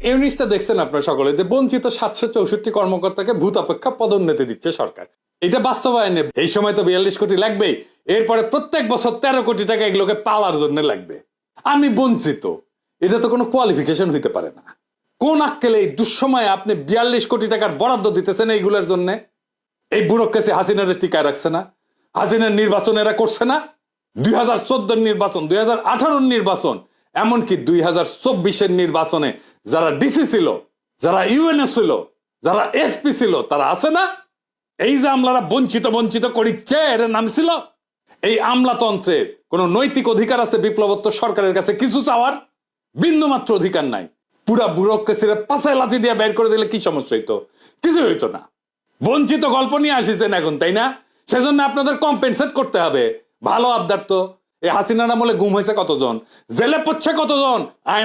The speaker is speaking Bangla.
এই জিনিসটা দেখছেন আপনারা সকলে যে বঞ্চিত 764 কর্মকর্তাকে ভূত অপেক্ষা পদোন্নতি দিচ্ছে সরকার। এটা বাস্তবায়নে এই সময় তো 42 কোটি লাগবেই, এরপরে প্রত্যেক বছর 13 কোটি টাকা এগুলোকে পাওয়ার জন্য লাগবে। আমি বঞ্চিত, এটা তো কোনো কোয়ালিফিকেশন হইতে পারে না। কোন আক্কেলে এই দুঃসময়ে আপনি 42 কোটি টাকার বরাদ্দ দিতেছেন এইগুলোর জন্য? এই ব্যুরোক্রেসি হাসিনারে টিকায় রাখছে না? হাসিনার নির্বাচন এরা করছে না? 2014 নির্বাচন, 2018 নির্বাচন, এমনকি 2024 নির্বাচনে যারা ডিসি ছিল, যারা ইউএনও ছিল, যারা এসপি ছিল, তারা আছে না? এই যে আমলারা বঞ্চিত বঞ্চিত করিচ্ছে, এর নাম ছিল। এই আমলাতন্ত্রের কোন নৈতিক অধিকার আছে বিপ্লবোত্তর সরকারের কাছে কিছু চাওয়ার? বিন্দুমাত্র অধিকার নাই। পুরা ব্যুরোক্রেসির পাশে লাথি দিয়ে বের করে দিলে কি সমস্যা হইতো? কিছু হইতো না। বঞ্চিত গল্প নিয়ে আসিছেন এখন, তাই না? সেজন্য আপনাদের কম্পেনসেট করতে হবে। ভালো আবদার তো। এই হাসিনার আমলে গুম হয়েছে কতজন, জেলে পড়ছে কতজন, আইন